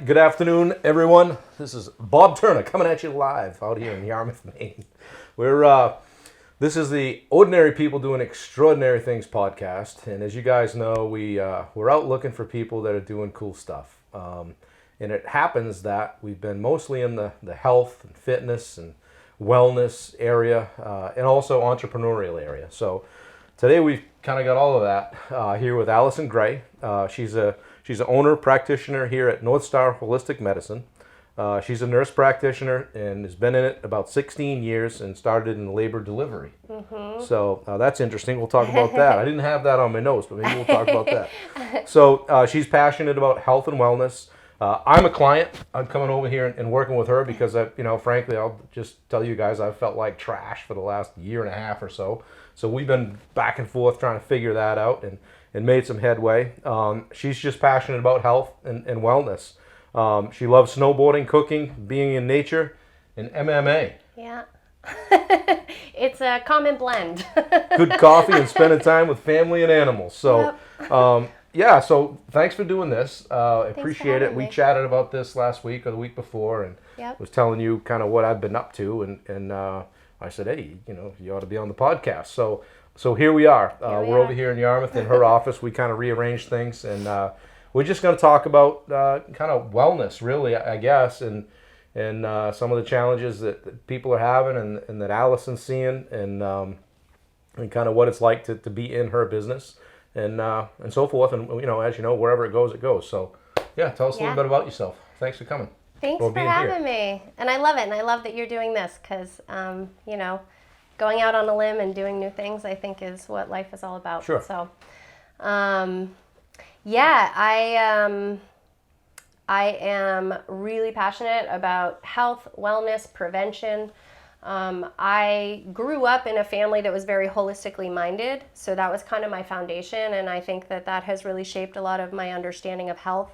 good afternoon, everyone. This is Bob Turner coming at you live out here in Yarmouth, Maine. This is the Ordinary People Doing Extraordinary Things podcast, and as you guys know, we're out looking for people that are doing cool stuff. And it happens that we've been mostly in the health and fitness and wellness area, and also entrepreneurial area. So today we've kind of got all of that here with Allison Gray. She's an owner practitioner here at Northstar Holistic Medicine. She's a nurse practitioner and has been in it about 16 years and started in labor delivery. Mm-hmm. So that's interesting. We'll talk about that. I didn't have that on my notes, but maybe we'll talk about that. So she's passionate about health and wellness. I'm a client. I'm coming over here and working with her because, frankly, I'll just tell you guys, I've felt like trash for the last year and a half or so. So we've been back and forth trying to figure that out and made some headway. She's just passionate about health and wellness. She loves snowboarding, cooking, being in nature, and MMA. Yeah. It's a common blend. Good coffee and spending time with family and animals. So, Yep. So thanks for doing this. I appreciate it. We chatted about this last week or the week before, and was telling you kind of what I've been up to, and I said, hey, you ought to be on the podcast. So here we are. We're over here in Yarmouth in her office. We kind of rearranged things, and we're just going to talk about kind of wellness, really, I guess, and some of the challenges that people are having and that Allison's seeing, and kind of what it's like to be in her business. And so forth, and as you know, wherever it goes. So, tell us a little bit about yourself. Thanks for coming. Thanks for having me. And I love it, and I love that you're doing this because, going out on a limb and doing new things, I think, is what life is all about. Sure. So, I am really passionate about health, wellness, prevention. I grew up in a family that was very holistically minded, so that was kind of my foundation, and I think that has really shaped a lot of my understanding of health.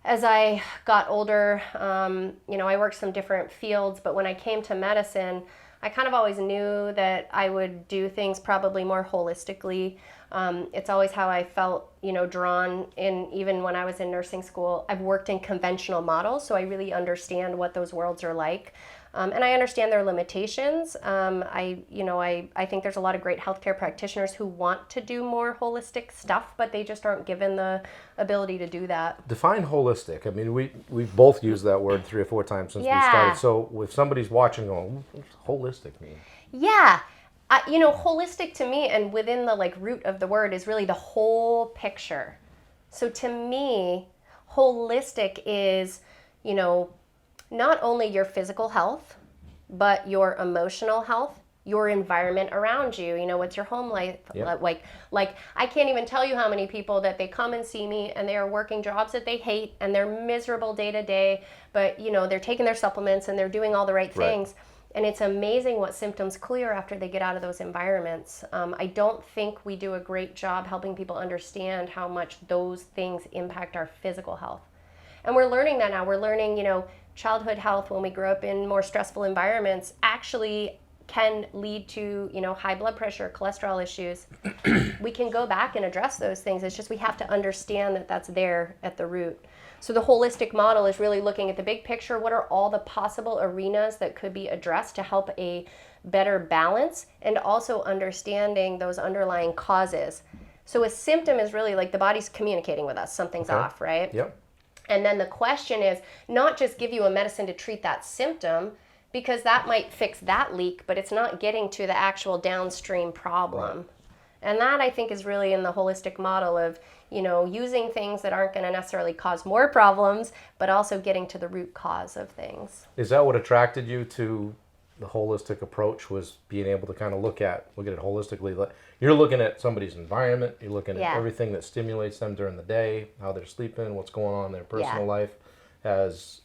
As I got older, I worked some different fields, but when I came to medicine, I kind of always knew that I would do things probably more holistically. It's always how I felt, drawn in, even when I was in nursing school. I've worked in conventional models, so I really understand what those worlds are like. And I understand their limitations. I think there's a lot of great healthcare practitioners who want to do more holistic stuff, but they just aren't given the ability to do that. Define holistic. I mean, we've both used that word 3 or 4 times since we started. So if somebody's watching going, what's holistic mean? Yeah. Holistic to me, and within the root of the word, is really the whole picture. So to me, holistic is, not only your physical health, but your emotional health, your environment around you. What's your home life like? Like, I can't even tell you how many people that they come and see me and they are working jobs that they hate and they're miserable day to day, but they're taking their supplements and they're doing all the right things. And it's amazing what symptoms clear after they get out of those environments. I don't think we do a great job helping people understand how much those things impact our physical health. And we're learning that now. We're learning, childhood health when we grow up in more stressful environments actually can lead to, high blood pressure, cholesterol issues. We can go back and address those things. It's just we have to understand that that's there at the root. So the holistic model is really looking at the big picture. What are all the possible arenas that could be addressed to help a better balance, and also understanding those underlying causes. So a symptom is really like the body's communicating with us. Something's off, right? Yep. And then the question is not just give you a medicine to treat that symptom, because that might fix that leak, but it's not getting to the actual downstream problem. Right. And that, I think, is really in the holistic model of, using things that aren't going to necessarily cause more problems, but also getting to the root cause of things. Is that what attracted you to the holistic approach, was being able to kind of look at it holistically? You're looking at somebody's environment, you're looking at everything that stimulates them during the day, how they're sleeping, what's going on in their personal life, as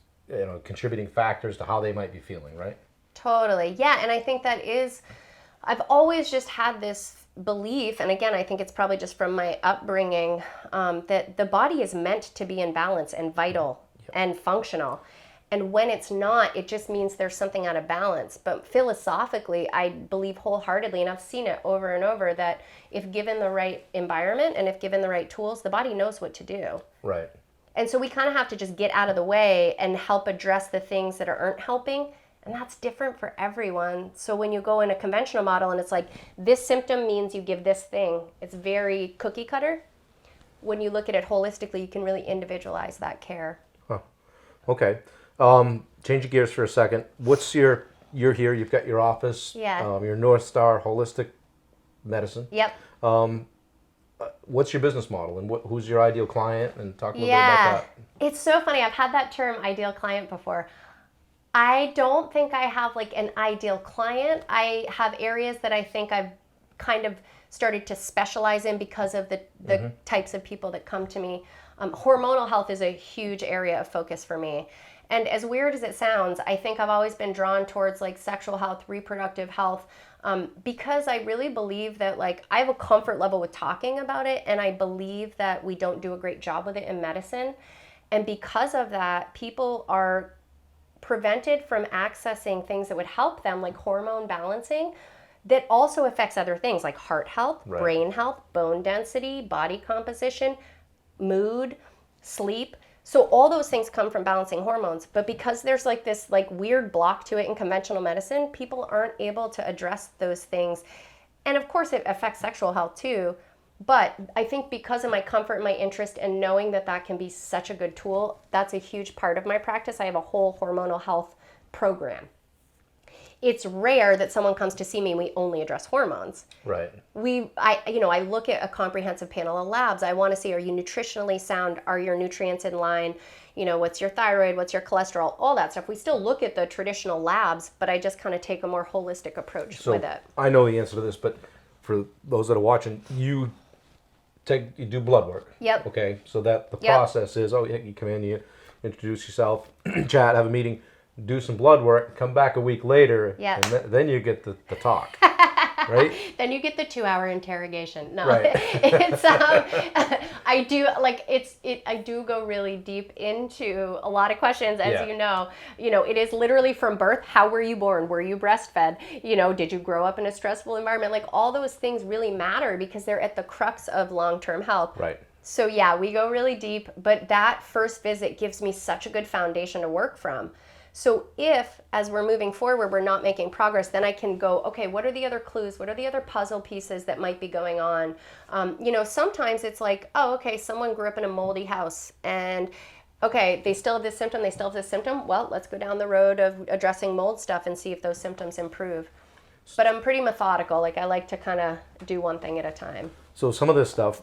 contributing factors to how they might be feeling, right? Totally. Yeah. And I think I've always just had this belief, and again, I think it's probably just from my upbringing, that the body is meant to be in balance and vital and functional. And when it's not, it just means there's something out of balance. But philosophically, I believe wholeheartedly, and I've seen it over and over, that if given the right environment and if given the right tools, the body knows what to do. Right. And so we kind of have to just get out of the way and help address the things that aren't helping. And that's different for everyone. So when you go in a conventional model and it's like, this symptom means you give this thing, it's very cookie cutter. When you look at it holistically, you can really individualize that care. Huh. Okay. Changing gears for a second. You're here, you've got your office. Yeah. Your Northstar Holistic Medicine. Yep. What's your business model and who's your ideal client? And talk a little bit about that. It's so funny. I've had that term ideal client before. I don't think I have like an ideal client. I have areas that I think I've kind of started to specialize in because of the types of people that come to me. Hormonal health is a huge area of focus for me. And as weird as it sounds, I think I've always been drawn towards like sexual health, reproductive health, because I really believe that like I have a comfort level with talking about it, and I believe that we don't do a great job with it in medicine. And because of that, people are prevented from accessing things that would help them, like hormone balancing, that also affects other things like heart health, Right. brain health, bone density, body composition, mood, sleep. So all those things come from balancing hormones. But because there's like this like weird block to it in conventional medicine, people aren't able to address those things. And of course it affects sexual health too. But I think because of my comfort and my interest and knowing that that can be such a good tool, that's a huge part of my practice. I have a whole hormonal health program. It's rare that someone comes to see me and we only address hormones. Right. I look at a comprehensive panel of labs. I want to see, are you nutritionally sound? Are your nutrients in line? What's your thyroid? What's your cholesterol? All that stuff. We still look at the traditional labs, but I just kind of take a more holistic approach with it. I know the answer to this, but for those that are watching, you do blood work. Yep. Okay. So that the process is, you come in, you introduce yourself, chat, have a meeting, do some blood work, come back a week later, Yep. and then you get the talk. Right? Then you get the 2-hour interrogation. No, Right. it's I do go really deep into a lot of questions, as you know. It is literally from birth. How were you born? Were you breastfed? Did you grow up in a stressful environment? Like all those things really matter because they're at the crux of long-term health. Right. So yeah, we go really deep, but that first visit gives me such a good foundation to work from. So if, as we're moving forward, we're not making progress, then I can go, okay, what are the other clues? What are the other puzzle pieces that might be going on? Sometimes it's like, oh, okay, someone grew up in a moldy house and, okay, they still have this symptom, Well, let's go down the road of addressing mold stuff and see if those symptoms improve. But I'm pretty methodical. Like I like to kind of do one thing at a time. So some of this stuff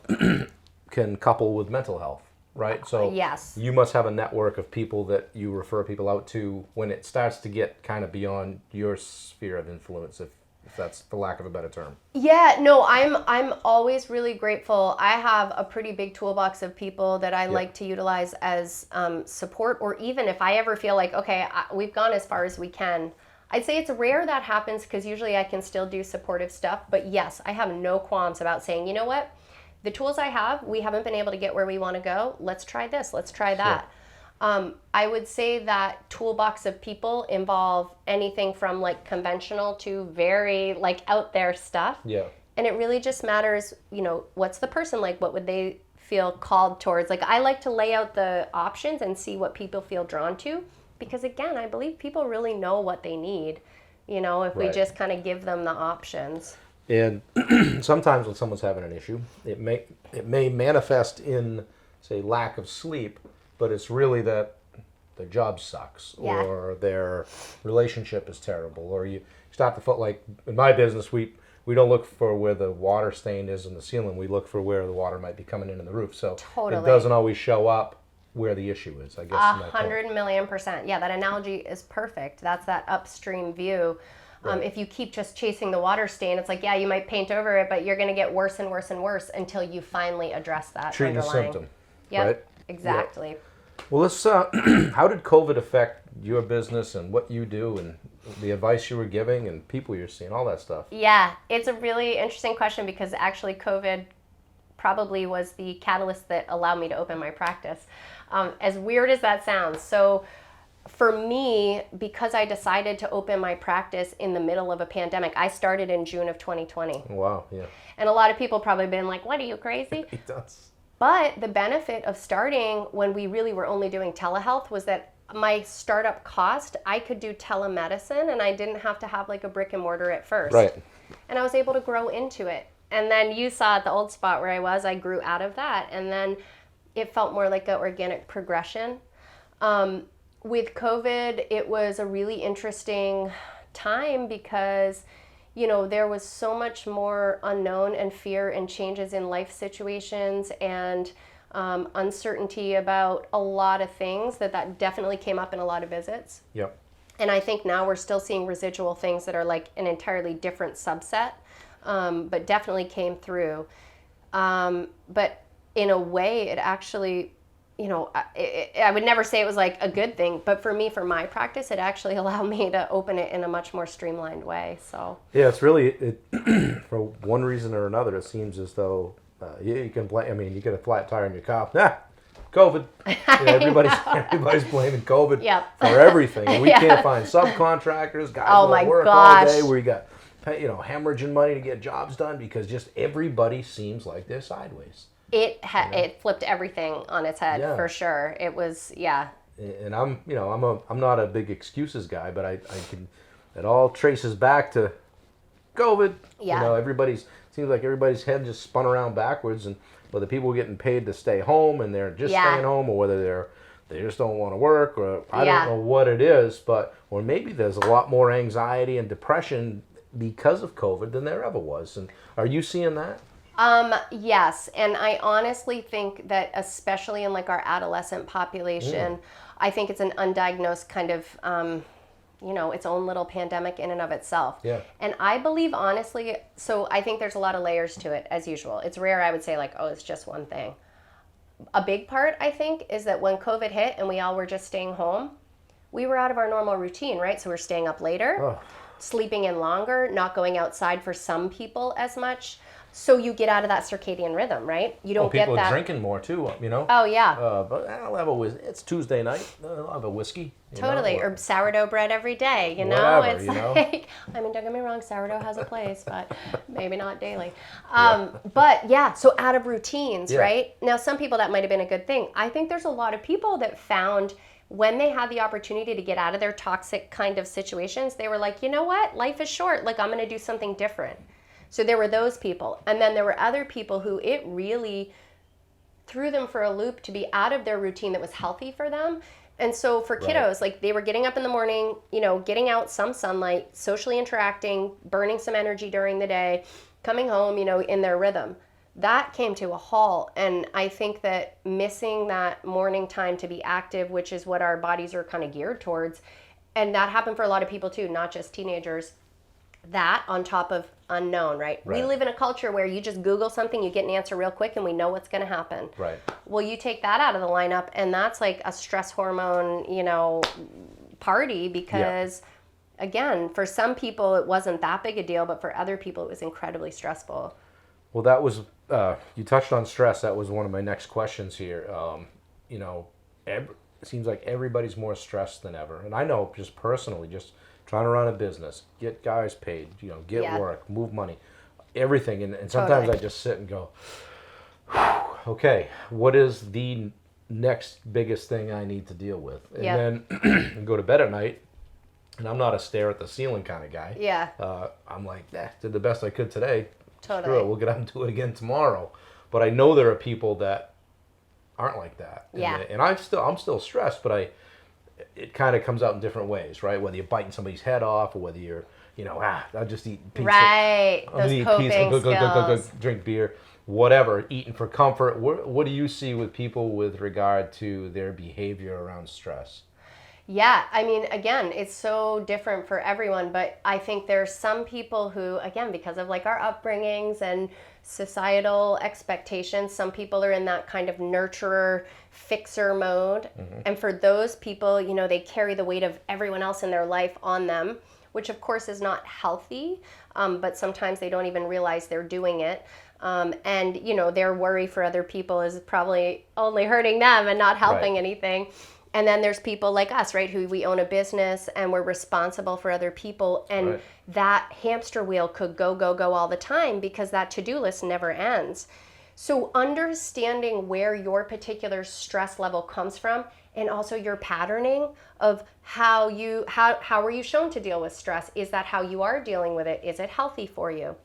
can couple with mental health. Right? So yes. You must have a network of people that you refer people out to when it starts to get kind of beyond your sphere of influence, if that's the lack of a better term. Yeah, no, I'm always really grateful. I have a pretty big toolbox of people that I like to utilize as support, or even if I ever feel like, okay, we've gone as far as we can. I'd say it's rare that happens because usually I can still do supportive stuff. But yes, I have no qualms about saying, you know what? The tools I have, we haven't been able to get where we want to go. Let's try this. Let's try that. Sure. I would say that toolbox of people involve anything from like conventional to very like out there stuff. Yeah. And it really just matters, what's the person like? What would they feel called towards? Like I like to lay out the options and see what people feel drawn to. Because again, I believe people really know what they need, if we just kind of give them the options. And sometimes when someone's having an issue, it may manifest in, say, lack of sleep, but it's really that their job sucks or their relationship is terrible, or you start to feel like in my business we don't look for where the water stain is in the ceiling. We look for where the water might be coming in the roof. So It doesn't always show up where the issue is, I guess. 100,000,000%. Yeah, that analogy is perfect. That's that upstream view. Right. If you keep just chasing the water stain, it's like, you might paint over it, but you're going to get worse and worse and worse until you finally address that Treating underlying. the symptom. Yep, right? Exactly. Yep. Well, let's. How did COVID affect your business and what you do and the advice you were giving and people you're seeing, all that stuff? Yeah, it's a really interesting question because actually COVID probably was the catalyst that allowed me to open my practice. As weird as that sounds. So for me, because I decided to open my practice in the middle of a pandemic, I started in June of 2020. Wow, yeah. And a lot of people probably been like, what, are you crazy? It does. But the benefit of starting when we really were only doing telehealth was that my startup cost, I could do telemedicine and I didn't have to have like a brick and mortar at first. Right. And I was able to grow into it. And then you saw at the old spot where I grew out of that. And then it felt more like an organic progression. With COVID, it was a really interesting time because, you know, there was so much more unknown and fear and changes in life situations and uncertainty about a lot of things that definitely came up in a lot of visits. Yep. And I think now we're still seeing residual things that are like an entirely different subset, but definitely came through. But in a way, it actually, you know, I would never say it was like a good thing, but for me, for my practice, it actually allowed me to open it in a much more streamlined way. So yeah, it's really for one reason or another, it seems as though you can blame. I mean, you get a flat tire in your car. COVID. Everybody's blaming COVID for everything. And we can't find subcontractors, guys that work all day, where you got hemorrhaging money to get jobs done because just everybody seems like they're sideways. It flipped everything on its head for sure. It was And I'm not a big excuses guy, but I can. It all traces back to COVID. Yeah. Seems like everybody's head just spun around backwards, and whether people are getting paid to stay home and they're just staying home, or whether they just don't want to work, or I don't know what it is, or maybe there's a lot more anxiety and depression because of COVID than there ever was. And are you seeing that? Yes, and I honestly think that especially in like our adolescent population, I think it's an undiagnosed kind of, its own little pandemic in and of itself. Yeah. And I believe honestly, so I think there's a lot of layers to it as usual. It's rare I would say like, oh, it's just one thing. A big part, I think, is that when COVID hit and we all were just staying home, we were out of our normal routine, right? So we're staying up later, sleeping in longer, not going outside for some people as much. So you get out of that circadian rhythm, right? You don't get that. People are drinking more too, Oh, yeah. But I'll have it's Tuesday night. I'll have a whiskey. Totally. Or sourdough bread every day, Whatever, like, I mean, don't get me wrong, sourdough has a place, but maybe not daily. But yeah, so out of routines, right? Now, some people that might have been a good thing. I think there's a lot of people that found when they had the opportunity to get out of their toxic kind of situations, they were like, you know what? Life is short. Like, I'm going to do something different. So there were those people. And then there were other people who it really threw them for a loop to be out of their routine that was healthy for them. And so for kiddos, like they were getting up in the morning, getting out some sunlight, socially interacting, burning some energy during the day, coming home, in their rhythm. That came to a halt. And I think that missing that morning time to be active, which is what our bodies are kind of geared towards, and that happened for a lot of people too, not just teenagers. That on top of unknown, right? We live in a culture where you just Google something, you get an answer real quick, and we know what's going to happen. Right. Well, you take that out of the lineup, and that's like a stress hormone, party because, again, for some people it wasn't that big a deal, but for other people it was incredibly stressful. Well, that was, you touched on stress. That was one of my next questions here. It seems like everybody's more stressed than ever. And I know just personally, just trying to run a business, get guys paid, get work, move money, everything. And sometimes I just sit and go, okay, what is the next biggest thing I need to deal with? And then go to bed at night, and I'm not a stare at the ceiling kind of guy. Yeah. I'm like, did the best I could today. Totally. Screw it, we'll get out and do it again tomorrow. But I know there are people that aren't like that. And I'm still stressed, but it kind of comes out in different ways, right? Whether you're biting somebody's head off, or whether you're, I'll just eat pizza. Right, those coping skills. Go drink beer, whatever, eating for comfort. What do you see with people with regard to their behavior around stress? Yeah, I mean, again, it's so different for everyone, but I think there's some people who, again, because of like our upbringings and societal expectations, some people are in that kind of nurturer, fixer mode. And for those people, they carry the weight of everyone else in their life on them, which of course is not healthy, but sometimes they don't even realize they're doing it. And, their worry for other people is probably only hurting them and not helping anything. And then there's people like us, right, who we own a business and we're responsible for other people. And that hamster wheel could go all the time because that to-do list never ends. So understanding where your particular stress level comes from, and also your patterning of how are you shown to deal with stress? Is that how you are dealing with it? Is it healthy for you?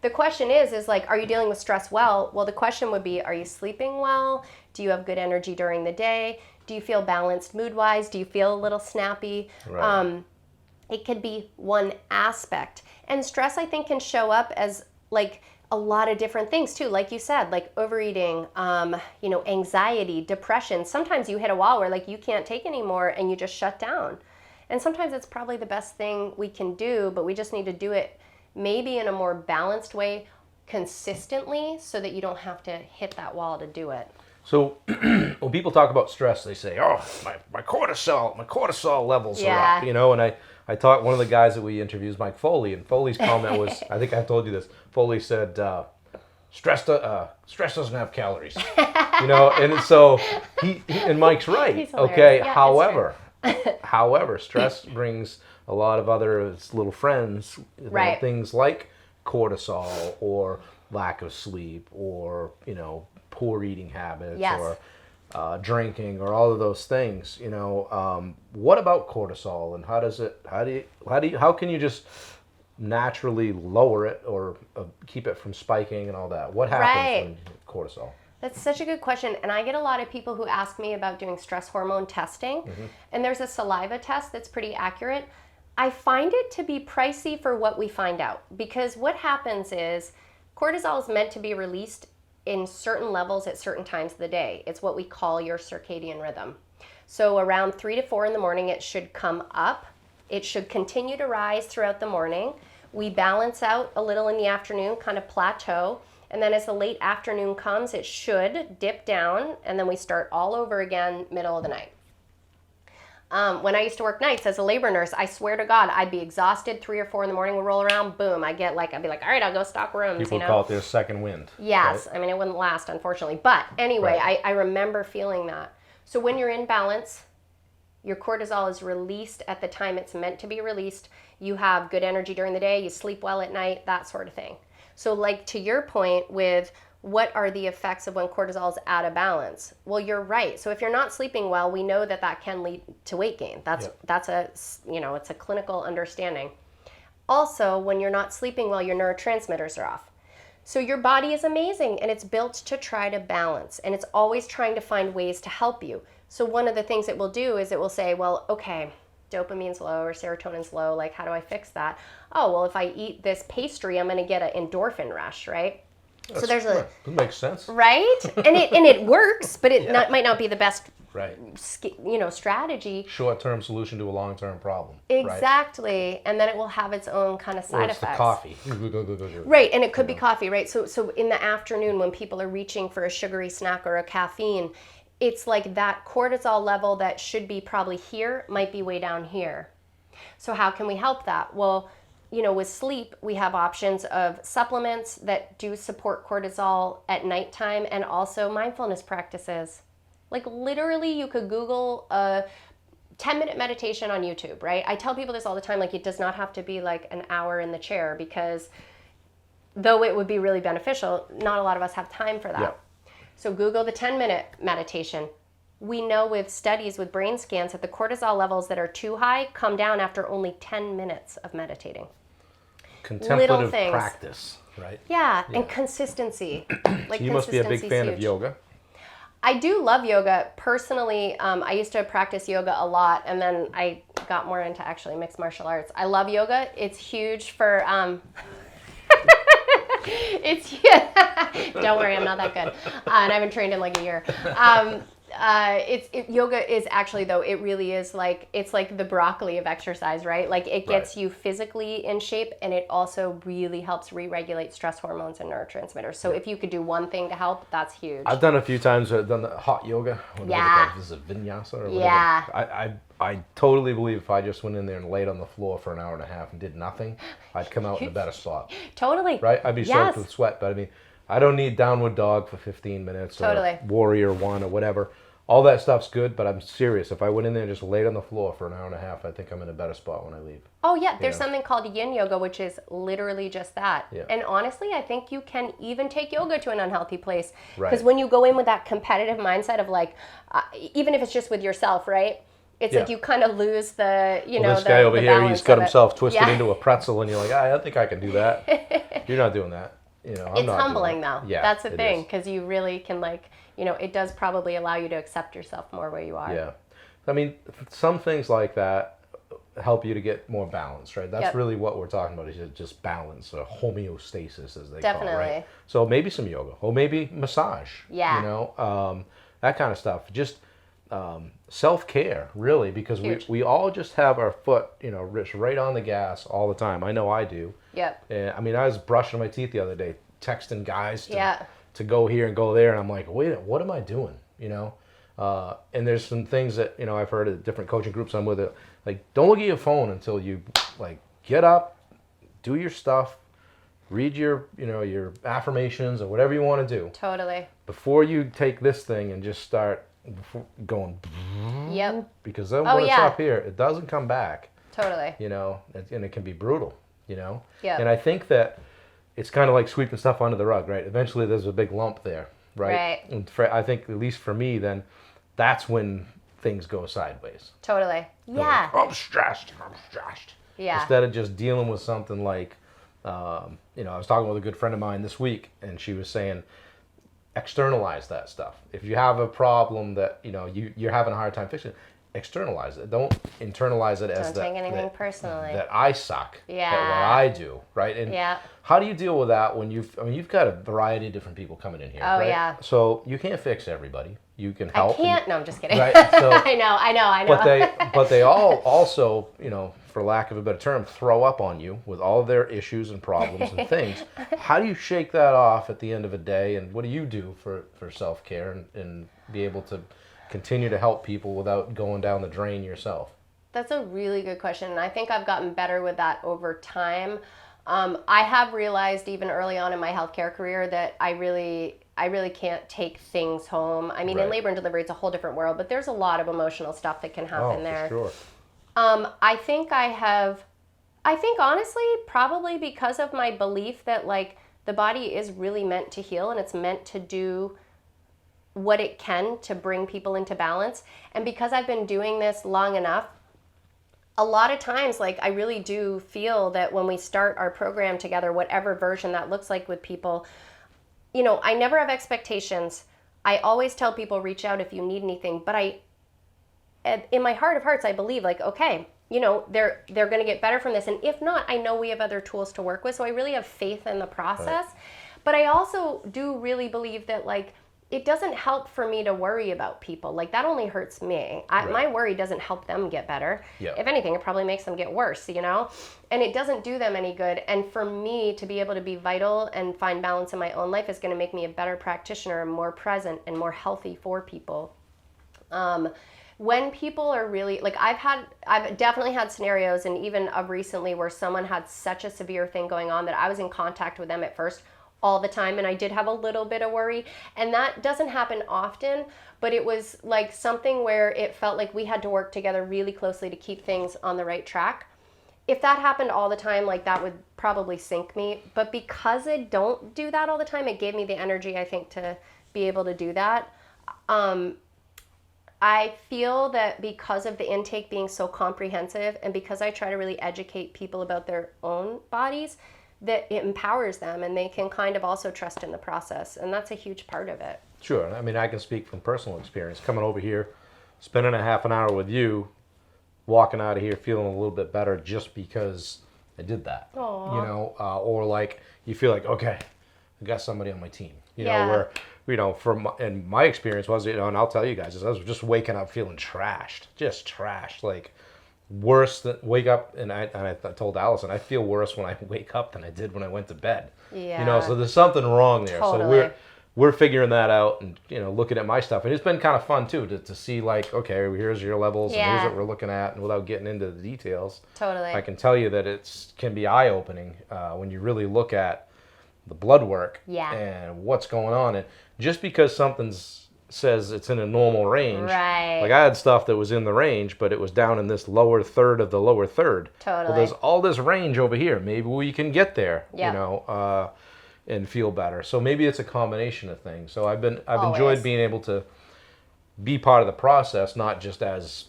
The question is like, are you dealing with stress well? Well, the question would be, are you sleeping well? Do you have good energy during the day? Do you feel balanced mood-wise? Do you feel a little snappy? Right. It could be one aspect. And stress, I think, can show up as like a lot of different things too. Like you said, like overeating, anxiety, depression. Sometimes you hit a wall where like you can't take anymore and you just shut down. And sometimes it's probably the best thing we can do, but we just need to do it maybe in a more balanced way consistently so that you don't have to hit that wall to do it. So when people talk about stress, they say, "Oh, my cortisol levels are up," And I talked, one of the guys that we interviewed is Mike Foley, and Foley's comment was, I think I told you this. Foley said, "Stress doesn't have calories," and so he and Mike's right. He's hilarious. Okay, Yeah, however, stress brings a lot of other little friends, Right. things like cortisol or lack of sleep or poor eating habits Yes. or drinking or all of those things. What about cortisol, and how can you just naturally lower it or keep it from spiking and all that? What happens Right. when cortisol? That's such a good question. And I get a lot of people who ask me about doing stress hormone testing. And there's a saliva test that's pretty accurate. I find it to be pricey for what we find out, because what happens is cortisol is meant to be released in certain levels at certain times of the day. It's what we call your circadian rhythm. So around 3 to 4 in the morning, it should come up. It should continue to rise throughout the morning. We balance out a little in the afternoon, kind of plateau. And then as the late afternoon comes, it should dip down, and then we start all over again middle of the night. When I used to work nights as a labor nurse, I swear to God, I'd be exhausted. 3 or 4 in the morning would roll around. Boom, I'd be like, all right, I'll go stock rooms. People call it their second wind. Yes, right? I mean, it wouldn't last, unfortunately. But anyway, Right. I remember feeling that. So when you're in balance, your cortisol is released at the time it's meant to be released. You have good energy during the day. You sleep well at night, that sort of thing. So like to your point with what are the effects of when cortisol is out of balance? Well, you're right. So if you're not sleeping well, we know that can lead to weight gain. That's it's a clinical understanding. Also, when you're not sleeping well, your neurotransmitters are off. So your body is amazing, and it's built to try to balance, and it's always trying to find ways to help you. So one of the things it will do is it will say, well, okay, dopamine's low or serotonin's low. Like, how do I fix that? Oh, well, if I eat this pastry, I'm going to get an endorphin rush, right? So there's That makes sense. right, and it works, but it might not be the best Right. strategy. Short-term solution to a long-term problem. Exactly, Right? and then it will have its own kind of side Or it's effects. the coffee. Right, and it could be coffee, right? So in the afternoon when people are reaching for a sugary snack or a caffeine, it's like that cortisol level that should be probably here might be way down here. So how can we help that? Well, with sleep, we have options of supplements that do support cortisol at nighttime, and also mindfulness practices. Like literally you could Google a 10-minute meditation on YouTube, right? I tell people this all the time, like it does not have to be like an hour in the chair, because though it would be really beneficial, not a lot of us have time for that. Yeah. So Google the 10-minute meditation. We know with studies with brain scans that the cortisol levels that are too high come down after only 10 minutes of meditating. Contemplative things. practice, right? Yeah, and consistency. Like You must be a big consistency's fan of huge. yoga. I do love yoga. Personally, I used to practice yoga a lot, and then I got more into actually mixed martial arts. I love yoga. It's huge for... Don't worry, I'm not that good. And I haven't trained in like a year. Yoga is actually, though, it really is like, it's like the broccoli of exercise, right? Like it gets you physically in shape, and it also really helps re-regulate stress hormones and neurotransmitters. So if you could do one thing to help, that's huge. I've done a few times. I've done the hot yoga. Is it vinyasa or whatever? Yeah. I totally believe if I just went in there and laid on the floor for an hour and a half and did nothing, I'd come out in a better spot. Totally. Right? I'd be soaked with sweat, but I mean, I don't need downward dog for 15 minutes or warrior one or whatever. all that stuff's good, but I'm serious. If I went in there and just laid on the floor for an hour and a half, I think I'm in a better spot when I leave. Oh yeah, there's something called yin yoga, which is literally just that. Yeah. And honestly, I think you can even take yoga to an unhealthy place. Right. Because when you go in with that competitive mindset of like, even if it's just with yourself, right? It's like you kind of lose the, this guy over here, he's got himself twisted Yeah. into a pretzel, and you're like, I think I can do that. You're not doing that. I'm It's not doing humbling that. though. Yeah, That's the it thing, is. because you really can it does probably allow you to accept yourself more where you are. Yeah. I mean, some things like that help you to get more balance, right? That's really what we're talking about, is just balance, or homeostasis, as they call it, right? So maybe some yoga, or maybe massage. Yeah. That kind of stuff. Just self-care, really, because we all just have our foot, right on the gas all the time. I know I do. Yep. I mean, I was brushing my teeth the other day, texting guys Yeah. to go here and go there, and I'm like, wait, what am I doing? And there's some things that I've heard at different coaching groups I'm with. Like, don't look at your phone until you get up, do your stuff, read your your affirmations or whatever you want to do. Totally. Before you take this thing and just start going. Yep. Because then when it's up here, it doesn't come back. Totally. And it can be brutal. Yeah. And I think that it's kind of like sweeping stuff under the rug, right? Eventually, there's a big lump there, right? Right. And I think, at least for me, then that's when things go sideways. Totally. Yeah. Like, I'm stressed. Yeah. Instead of just dealing with something like, I was talking with a good friend of mine this week, and she was saying, externalize that stuff. If you have a problem that you're having a hard time fixing, externalize it. Don't internalize it as Don't take anything personally. that I suck at Yeah. what I do, right? And how do you deal with that when you've got a variety of different people coming in here, Oh, right? yeah. So you can't fix everybody. You can help. I can't. No, I'm just kidding. Right? So, I know. but they all also, for lack of a better term, throw up on you with all of their issues and problems and things. How do you shake that off at the end of a day, and what do you do for self-care and be able to continue to help people without going down the drain yourself? That's a really good question, and I think I've gotten better with that over time. I have realized even early on in my healthcare career that I really can't take things home. I mean, in labor and delivery, it's a whole different world, but there's a lot of emotional stuff that can happen there. For sure. I think honestly, probably because of my belief that the body is really meant to heal, and it's meant to do what it can to bring people into balance. And because I've been doing this long enough, a lot of times, I really do feel that when we start our program together, whatever version that looks like with people, I never have expectations. I always tell people, reach out if you need anything. But in my heart of hearts, I believe okay, they're going to get better from this. And if not, I know we have other tools to work with. So I really have faith in the process. Right. But I also do really believe that it doesn't help for me to worry about people. That only hurts me. My worry doesn't help them get better. Yep. If anything, it probably makes them get worse, And it doesn't do them any good. And for me to be able to be vital and find balance in my own life is going to make me a better practitioner, more present and more healthy for people. When people are really, I've definitely had scenarios, and even of recently, where someone had such a severe thing going on that I was in contact with them at first all the time, and I did have a little bit of worry, and that doesn't happen often, but it was something where it felt like we had to work together really closely to keep things on the right track. If that happened all the time, that would probably sink me, but because I don't do that all the time, it gave me the energy, I think, to be able to do that. I feel that because of the intake being so comprehensive, and because I try to really educate people about their own bodies, that it empowers them, and they can kind of also trust in the process. And that's a huge part of it. Sure. I mean, I can speak from personal experience. Coming over here, spending a half an hour with you, walking out of here feeling a little bit better just because I did that. Aww. Or you feel okay, I got somebody on my team. Where, and my experience was, and I'll tell you guys, is I was just waking up feeling trashed. Just trashed. Worse than wake up, and I told Allison, I feel worse when I wake up than I did when I went to bed. Yeah. So there's something wrong there. Totally. So we're figuring that out, and looking at my stuff, and it's been kind of fun too to see okay, here's your levels, and here's what we're looking at, and without getting into the details, totally, I can tell you that it can be eye opening when you really look at the blood work and what's going on, and just because something's says it's in a normal range. Right. Like I had stuff that was in the range, but it was down in this lower third of the lower third. Totally. Well, there's all this range over here. Maybe we can get there, Yeah. you know, and feel better. So maybe it's a combination of things. So I've Always. enjoyed being able to be part of the process, not just as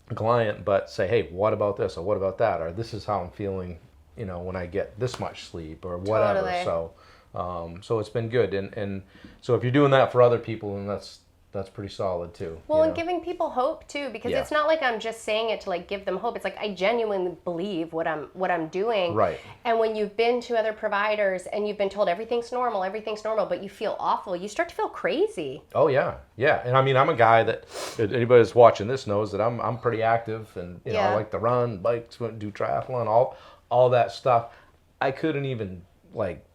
a client, but say, hey, what about this or what about that, or this is how I'm feeling, you know, when I get this much sleep or whatever. Totally. So it's been good, and so if you're doing that for other people, then that's pretty solid too. Well, you and know? giving people hope too, because Yeah. it's not like I'm just saying it to like give them hope. It's like I genuinely believe what I'm doing. Right. And when you've been to other providers and you've been told everything's normal, but you feel awful, you start to feel crazy. Oh yeah, yeah. And I mean, I'm a guy that anybody that's watching this knows that I'm pretty active, and you know, Yeah. I like to run, bikes, do triathlon, all that stuff. I couldn't even like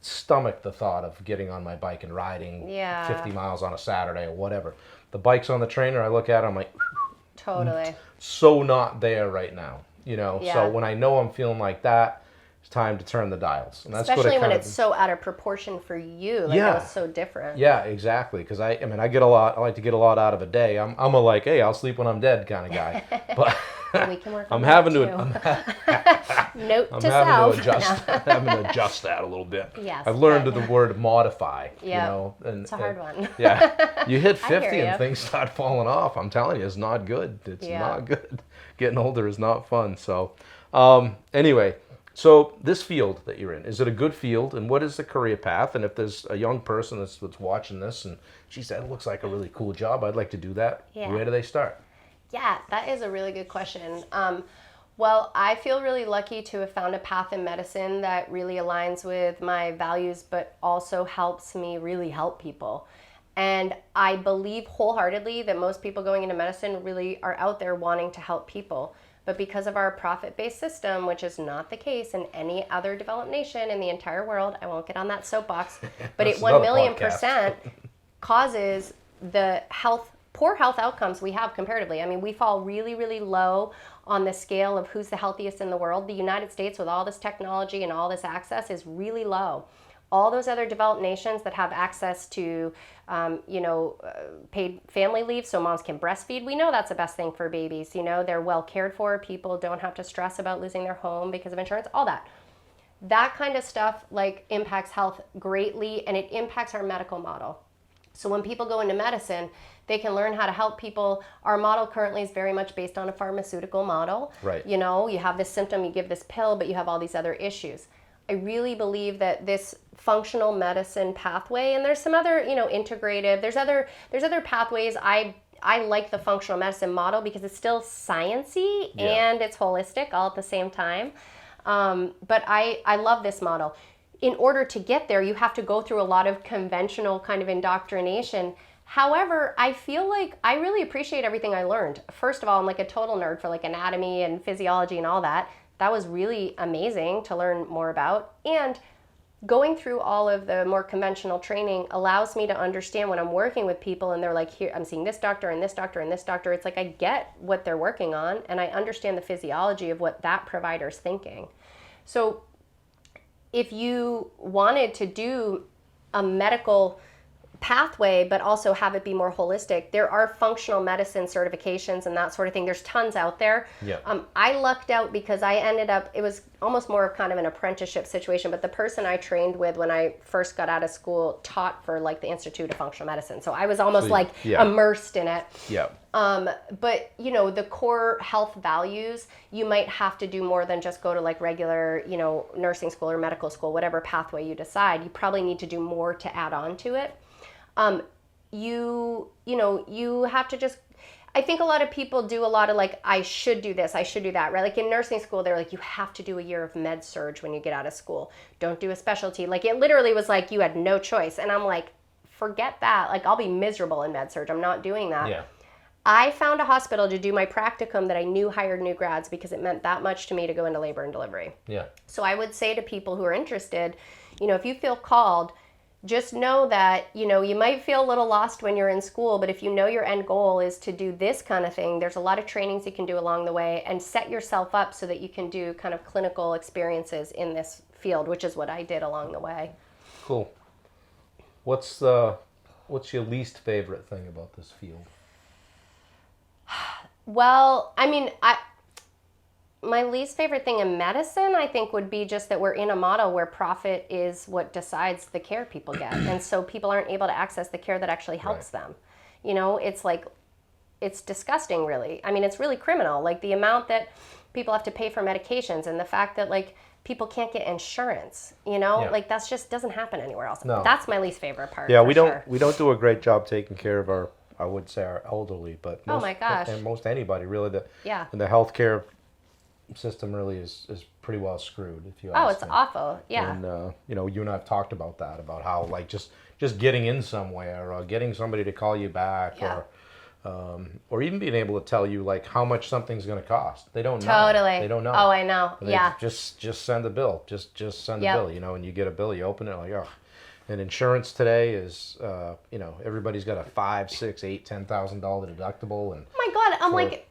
stomach the thought of getting on my bike and riding Yeah. 50 miles on a Saturday or whatever. The bike's on the trainer, I look at it, I'm like, Totally. so not there right now, you know. Yeah. So when I know I'm feeling like that, it's time to turn the dials, and that's Especially what when it it's so out of proportion for you. Like Yeah. that was so different. Yeah, exactly. Because I mean, I like to get a lot out of a day. I'm a like, hey, I'll sleep when I'm dead kind of guy. But We can work on I'm that having too. to Note I'm to having self. to adjust having to adjust that a little bit. Yes, I've learned but- the word modify. Yeah, You know, and it's a hard one. Yeah, you hit I hear 50 ya. and things start falling off. I'm telling you, it's not good. It's Yeah. not good. Getting older is not fun. So, anyway. So this field that you're in, is it a good field, and what is the career path? And if there's a young person that's watching this and she said, it looks like a really cool job, I'd like to do that, Yeah. Where do they start? Yeah, that is a really good question. Well, I feel really lucky to have found a path in medicine that really aligns with my values, but also helps me really help people. And I believe wholeheartedly that most people going into medicine really are out there wanting to help people. But because of our profit-based system, which is not the case in any other developed nation in the entire world, I won't get on that soapbox, but That's it 1 another million podcast. % causes the poor health outcomes we have comparatively. I mean, we fall really, really low on the scale of who's the healthiest in the world. The United States, with all this technology and all this access, is really low. All those other developed nations that have access to, paid family leave so moms can breastfeed, we know that's the best thing for babies. You know, they're well cared for. People don't have to stress about losing their home because of insurance, all that. That kind of stuff like impacts health greatly, and it impacts our medical model. So when people go into medicine, they can learn how to help people. Our model currently is very much based on a pharmaceutical model. Right. You know, you have this symptom, you give this pill, but you have all these other issues. I really believe that this functional medicine pathway, and there's some other, integrative, there's other pathways. I like the functional medicine model because it's still sciencey and it's holistic all at the same time. But I love this model. In order to get there, you have to go through a lot of conventional kind of indoctrination. However, I feel like I really appreciate everything I learned. First of all, I'm like a total nerd for like anatomy and physiology and all that. That was really amazing to learn more about. And going through all of the more conventional training allows me to understand when I'm working with people and they're like, here, I'm seeing this doctor and this doctor and this doctor. It's like I get what they're working on and I understand the physiology of what that provider's thinking. So if you wanted to do a medical pathway, but also have it be more holistic, there are functional medicine certifications and that sort of thing. There's tons out there. Yeah. I lucked out because I ended up, it was almost more of kind of an apprenticeship situation, but the person I trained with when I first got out of school taught for like the Institute of Functional Medicine. So I was almost immersed in it. Yeah. But the core health values, you might have to do more than just go to like regular, nursing school or medical school, whatever pathway you decide. You probably need to do more to add on to it. You have to just, I think a lot of people do a lot of like, I should do this, I should do that, right? Like in nursing school, they're like, you have to do a year of med surg when you get out of school. Don't do a specialty. Like it literally was like, you had no choice. And I'm like, forget that. Like I'll be miserable in med surg. I'm not doing that. Yeah. I found a hospital to do my practicum that I knew hired new grads because it meant that much to me to go into labor and delivery. Yeah. So I would say to people who are interested, if you feel called, just know that, you might feel a little lost when you're in school, but if you know your end goal is to do this kind of thing, there's a lot of trainings you can do along the way and set yourself up so that you can do kind of clinical experiences in this field, which is what I did along the way. Cool. What's the what's your least favorite thing about this field? Well, I mean, my least favorite thing in medicine, I think, would be just that we're in a model where profit is what decides the care people get. And so people aren't able to access the care that actually helps them. You know, it's like, it's disgusting, really. I mean, it's really criminal. Like the amount that people have to pay for medications and the fact that like people can't get insurance, you know, like that's just doesn't happen anywhere else. No. That's my least favorite part. Yeah, we don't do a great job taking care of our, I would say, our elderly, but most, oh my gosh, and most anybody really. The healthcare system really is pretty well screwed, if you ask me. It's awful. Yeah. And you know, you and I have talked about that, about how like just getting in somewhere or getting somebody to call you back or even being able to tell you like how much something's going to cost. They don't know. Totally. They don't know. Oh, I know. Just send a bill. Just send a bill, you know, and you get a bill, you open it like, oh. And insurance today is, you know, everybody's got a $5,000, $6,000, $8,000, $10,000 deductible, and oh my God,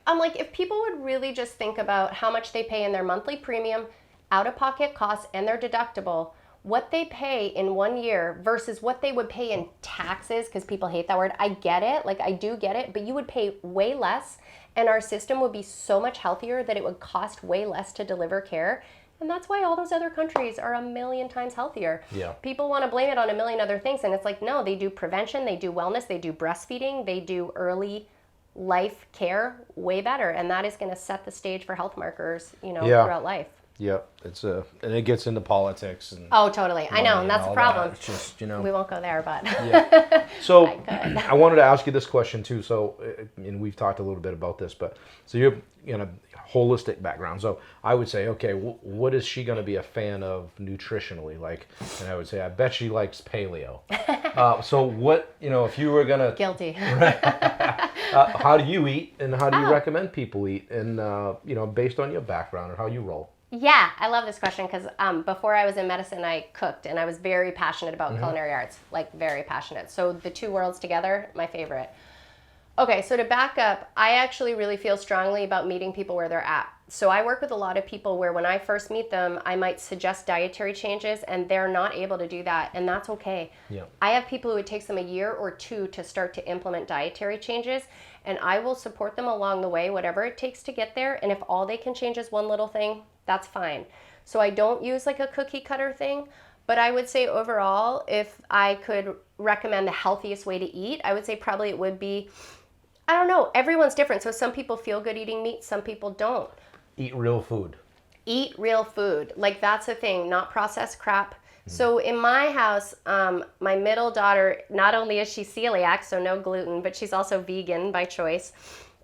I'm like, if people would really just think about how much they pay in their monthly premium, out-of-pocket costs, and their deductible, what they pay in 1 year versus what they would pay in taxes, because people hate that word. I get it, like I do get it, but you would pay way less, and our system would be so much healthier that it would cost way less to deliver care. And that's why all those other countries are a million times healthier. Yeah. People want to blame it on a million other things. And it's like, no, they do prevention, they do wellness, they do breastfeeding, they do early life care way better. And that is going to set the stage for health markers, you know, throughout life. Yep. And it gets into politics. And oh, totally. I know. And that's the problem. It's just, you know. We won't go there, but. Yeah. So I wanted to ask you this question too. So, and we've talked a little bit about this, but so you have, you know, holistic background. So I would say, okay, what is she going to be a fan of nutritionally? Like, and I would say, I bet she likes paleo. So what, you know, if you were going to... Guilty. How do you eat and how do you recommend people eat? And, you know, based on your background or how you roll. Yeah, I love this question because before I was in medicine, I cooked and I was very passionate about culinary arts, like very passionate. So the two worlds together, my favorite. Okay, so to back up, I actually really feel strongly about meeting people where they're at. So I work with a lot of people where when I first meet them, I might suggest dietary changes and they're not able to do that, and that's okay. Yeah. I have people who it takes them a year or two to start to implement dietary changes, and I will support them along the way, whatever it takes to get there, and if all they can change is one little thing, that's fine. So I don't use like a cookie cutter thing, but I would say overall, if I could recommend the healthiest way to eat, I would say probably it would be, I don't know, everyone's different. So some people feel good eating meat, some people don't. Eat real food. Eat real food. Like that's the thing, not processed crap. So in my house, my middle daughter, not only is she celiac, so no gluten, but she's also vegan by choice.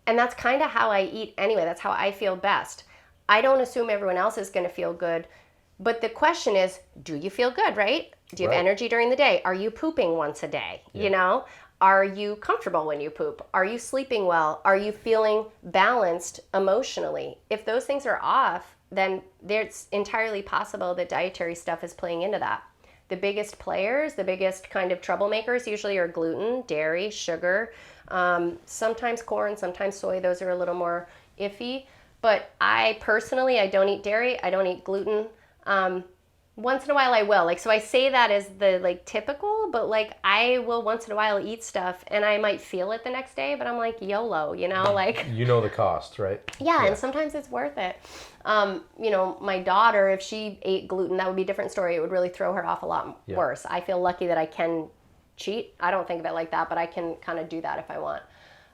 And that's kind of how I eat anyway. That's how I feel best. I don't assume everyone else is going to feel good. But the question is, do you feel good, right? Do you have energy during the day? Are you pooping once a day? Yeah. You know? Are you comfortable when you poop? Are you sleeping well? Are you feeling balanced emotionally? If those things are off, then it's entirely possible that dietary stuff is playing into that. The biggest players, the biggest kind of troublemakers usually are gluten, dairy, sugar, sometimes corn, sometimes soy. Those are a little more iffy. But I personally, I don't eat dairy. I don't eat gluten. Once in a while I will. Like, so I say that as the like typical, but like I will once in a while eat stuff and I might feel it the next day, but I'm like YOLO, you know, like. You know the cost, right? Yeah, and sometimes it's worth it. You know, my daughter, if she ate gluten, that would be a different story. It would really throw her off a lot worse. I feel lucky that I can cheat. I don't think of it like that, but I can kind of do that if I want.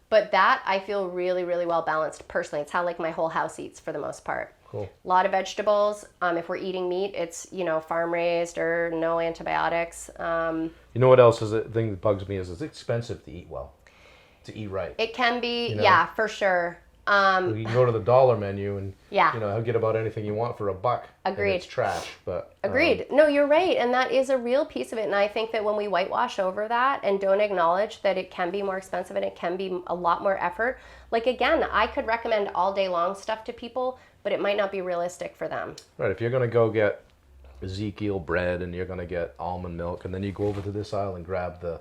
But that I feel really, really well balanced personally. It's how like my whole house eats for the most part. Cool. A lot of vegetables. If we're eating meat, it's, you know, farm raised or no antibiotics. You know what else is a thing that bugs me is it's expensive to eat well, to eat right. It can be, you know? Yeah, for sure. You can go to the dollar menu and you know, get about anything you want for $1. Agreed. And it's trash, but agreed. No, you're right, and that is a real piece of it. And I think that when we whitewash over that and don't acknowledge that it can be more expensive and it can be a lot more effort, like again, I could recommend all day long stuff to people, but it might not be realistic for them. Right. If you're gonna go get Ezekiel bread and you're gonna get almond milk, and then you go over to this aisle and grab the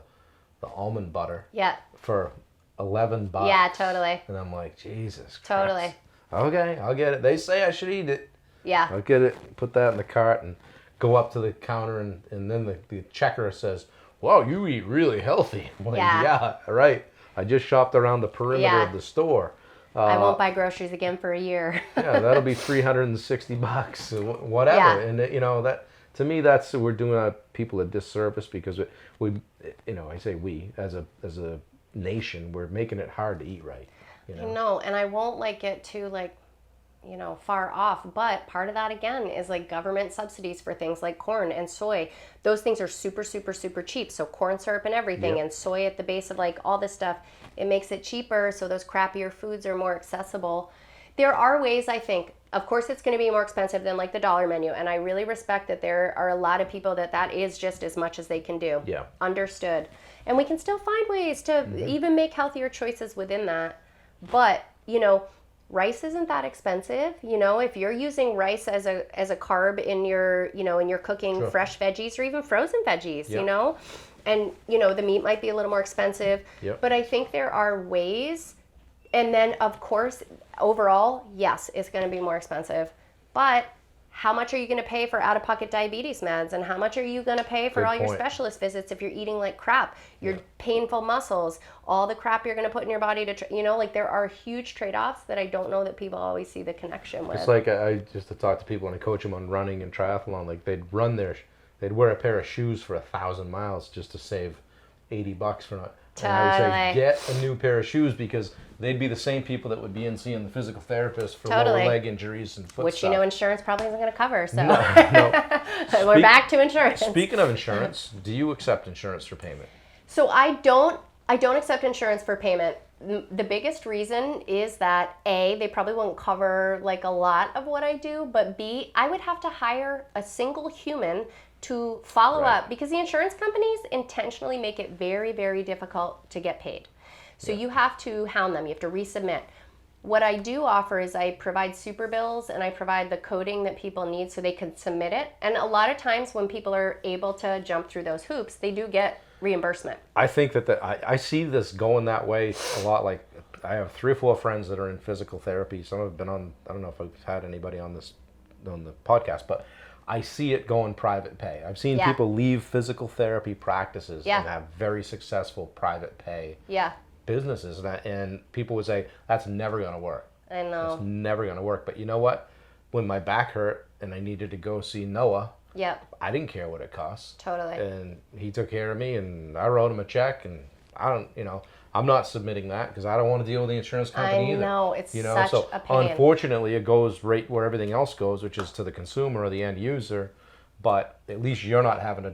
almond butter. Yeah. For $11. Yeah, totally. And I'm like, Jesus Christ. Totally. Okay, I'll get it. They say I should eat it. Yeah. I'll get it, put that in the cart and go up to the counter and then the checker says, wow, you eat really healthy. I'm like, Yeah. yeah, right. I just shopped around the perimeter of the store. I won't buy groceries again for a year. Yeah, that'll be $360, whatever. Yeah. And that to me, that's we're doing people a disservice because we, I say we as a nation, we're making it hard to eat right. No, and I won't get too far off, but part of that again is government subsidies for things like corn and soy. Those things are super, super, super cheap. So corn syrup and everything, and soy at the base of all this stuff, it makes it cheaper. So those crappier foods are more accessible. There are ways, I think, of course it's going to be more expensive than the dollar menu. And I really respect that there are a lot of people that is just as much as they can do. Yeah. Understood. And we can still find ways to even make healthier choices within that. But, rice isn't that expensive. If you're using rice as a carb in your, in your cooking fresh veggies or even frozen veggies, and, the meat might be a little more expensive. Yep. But I think there are ways. And then, of course, overall, yes, it's going to be more expensive. But how much are you going to pay for out-of-pocket diabetes meds? And how much are you going to pay for all your specialist visits if you're eating like crap? Your painful muscles, all the crap you're going to put in your body to, there are huge trade-offs that I don't know that people always see the connection with. It's like I just to talk to people and I coach them on running and triathlon. They'd wear a pair of shoes for 1,000 miles just to save $80 for not. And I would say get a new pair of shoes because they'd be the same people that would be in seeing the physical therapist for lower leg injuries and foot Which stuff. insurance probably isn't going to cover. So no. We're back to insurance. Speaking of insurance, do you accept insurance for payment? So I don't accept insurance for payment. The biggest reason is that A, they probably won't cover a lot of what I do, but B, I would have to hire a single human to follow up because the insurance companies intentionally make it very, very difficult to get paid. So you have to hound them. You have to resubmit. What I do offer is I provide super bills and I provide the coding that people need so they can submit it. And a lot of times when people are able to jump through those hoops, they do get reimbursement. I think that I see this going that way a lot. I have 3 or 4 friends that are in physical therapy. Some have been on, I don't know if I've had anybody on the podcast, but I see it going private pay. I've seen people leave physical therapy practices and have very successful private pay businesses. And people would say, that's never going to work. I know. It's never going to work. But you know what? When my back hurt and I needed to go see Noah, I didn't care what it cost. Totally. And he took care of me and I wrote him a check and I'm not submitting that because I don't want to deal with the insurance company either. I know, it's such a pain. Unfortunately, it goes right where everything else goes, which is to the consumer or the end user. But at least you're not having to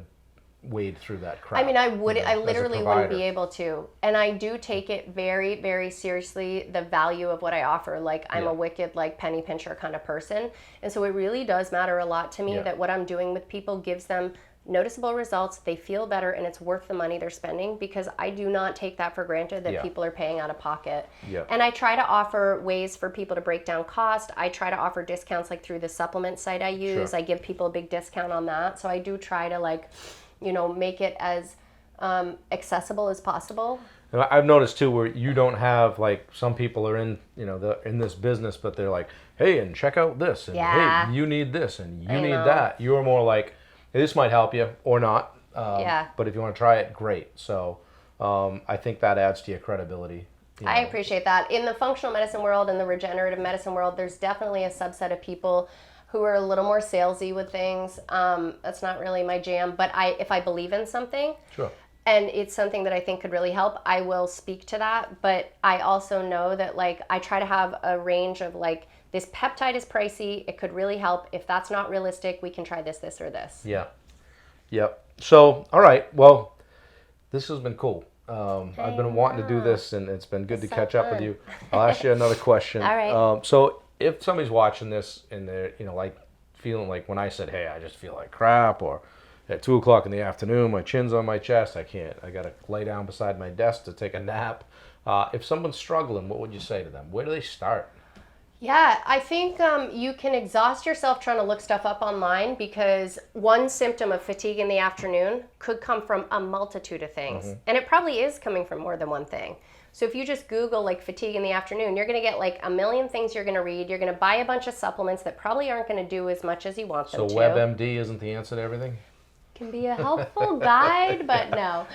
wade through that crap. I mean, I literally wouldn't be able to. And I do take it very, very seriously, the value of what I offer. I'm a wicked, penny pincher kind of person. And so it really does matter a lot to me that what I'm doing with people gives them noticeable results, they feel better, and it's worth the money they're spending because I do not take that for granted that people are paying out of pocket. And I try to offer ways for people to break down cost. I try to offer discounts through the supplement site I use. I give people a big discount on that. So I do try to make it as accessible as possible. And I've noticed too where you don't have some people are in in this business, but they're like, hey, and check out this, and hey, you need this, and you need that. You're more like, hey, this might help you or not. But if you want to try it, great. So I think that adds to your credibility. I appreciate that. In the functional medicine world and the regenerative medicine world, there's definitely a subset of people who are a little more salesy with things. That's not really my jam. But if I believe in something, and it's something that I think could really help, I will speak to that. But I also know that I try to have a range of this peptide is pricey. It could really help. If that's not realistic, we can try this, this, or this. Yep. So, all right. Well, this has been cool. I've been wanting to do this, and it's been good to catch up with you. I'll ask you another question. All right. So, if somebody's watching this and they're, feeling when I said, hey, I just feel like crap, or at 2:00 in the afternoon, my chin's on my chest, I got to lay down beside my desk to take a nap. If someone's struggling, what would you say to them? Where do they start? Yeah, I think you can exhaust yourself trying to look stuff up online because one symptom of fatigue in the afternoon could come from a multitude of things. And it probably is coming from more than one thing. So if you just Google fatigue in the afternoon, you're going to get a million things you're going to read. You're going to buy a bunch of supplements that probably aren't going to do as much as you want them to. So WebMD isn't the answer to everything? can be a helpful guide, but no.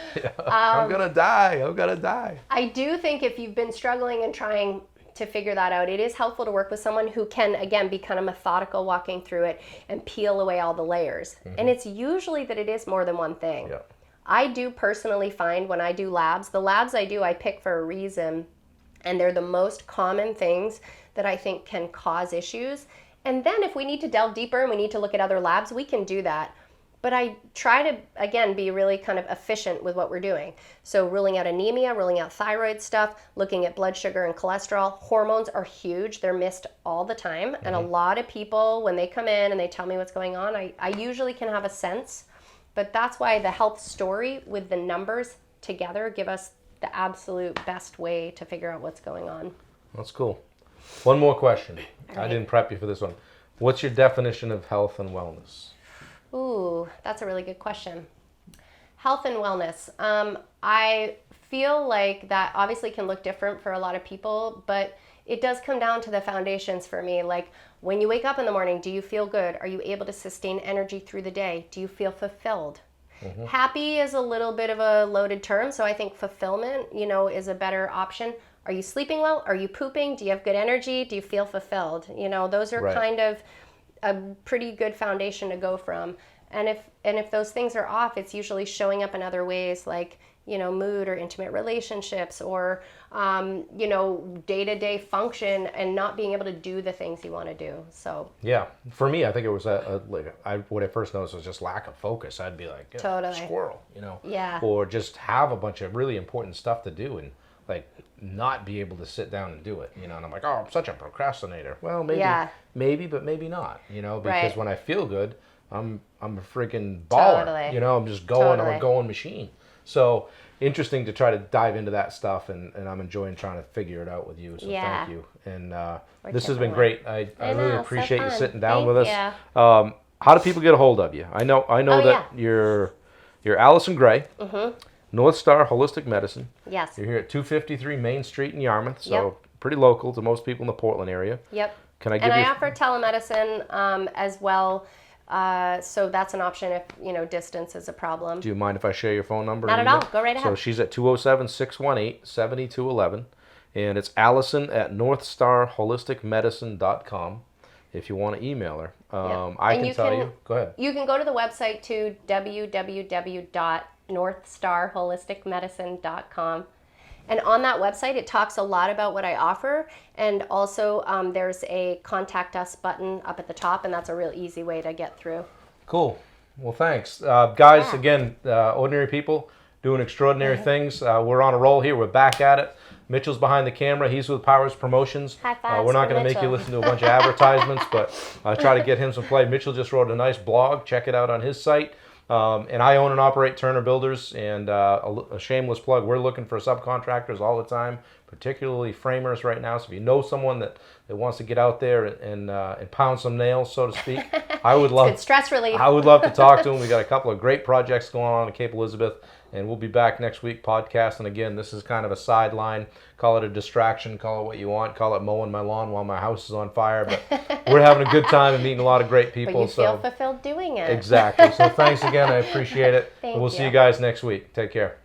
I'm gonna die. I do think if you've been struggling and trying to figure that out, it is helpful to work with someone who can, again, be kind of methodical walking through it and peel away all the layers. And it's usually that it is more than one thing. Yeah. I do personally find when I do labs, the labs I pick for a reason, and they're the most common things that I think can cause issues. And then if we need to delve deeper and we need to look at other labs, we can do that. But I try to, again, be really kind of efficient with what we're doing. So ruling out anemia, ruling out thyroid stuff, looking at blood sugar and cholesterol. Hormones are huge. They're missed all the time. And a lot of people, when they come in and they tell me what's going on, I usually can have a sense. But that's why the health story with the numbers together give us the absolute best way to figure out what's going on. That's cool. One more question. All I right. didn't prep you for this one. What's your definition of health and wellness? Ooh, that's a really good question. Health and wellness. I feel like that obviously can look different for a lot of people, but it does come down to the foundations for me. Like when you wake up in the morning, do you feel good? Are you able to sustain energy through the day? Do you feel fulfilled? Happy is a little bit of a loaded term, so I think fulfillment, is a better option. Are you sleeping well? Are you pooping? Do you have good energy? Do you feel fulfilled? Those are Right. kind of a pretty good foundation to go from. And if those things are off, it's usually showing up in other ways like, mood or intimate relationships or, day-to-day function and not being able to do the things you want to do. So Yeah, for me, I think it was what I first noticed was just lack of focus. I'd be like, Totally. squirrel, Yeah. or just have a bunch of really important stuff to do and like not be able to sit down and do it, and I'm like, oh, I'm such a procrastinator. Well, maybe, but maybe not, because Right. when I feel good, I'm a freaking baller, Totally. I'm just going, I'm Totally. a going machine. So interesting to try to dive into that stuff, and I'm enjoying trying to figure it out with you. So Yeah. thank you, and We're this has been chipping great. I I really know, so appreciate you fun. sitting down Thank with us. you. How do people get a hold of you? I know Oh, that you're Allison Gray, Northstar Holistic Medicine. Yes. You're here at 253 Main Street in Yarmouth, so Yep. pretty local to most people in the Portland area. Yep. Can I give And I you? offer telemedicine as well. So that's an option if, distance is a problem. Do you mind if I share your phone number? Not and at all. email? Go right So ahead. she's at 207-618-7211, and it's Allison at NorthstarHolisticMedicine.com. If you want to email her, I And can you tell can- you. Go ahead. You can go to the website to www.northstarholisticmedicine.com. And on that website, it talks a lot about what I offer. And also, there's a contact us button up at the top, and that's a real easy way to get through. Cool. Well, thanks. Guys, Yeah. again, ordinary people doing extraordinary things. We're on a roll here. We're back at it. Mitchell's behind the camera. He's with Powers Promotions. High fives We're not for going to make you Mitchell. listen to a bunch of advertisements, but try to get him some play. Mitchell just wrote a nice blog. Check it out on his site. And I own and operate Turner Builders, and a shameless plug, we're looking for subcontractors all the time, particularly framers right now. So if you know someone that wants to get out there and pound some nails, so to speak, I would love Good stress relief. I would love to talk to them. We got a couple of great projects going on in Cape Elizabeth, and we'll be back next week podcasting again. This is kind of a sideline. Call it a distraction. Call it what you want. Call it mowing my lawn while my house is on fire. But we're having a good time and meeting a lot of great people. But you feel so fulfilled doing it. exactly. So thanks again. I appreciate it. Thank And we'll see you. you guys next week. Take care.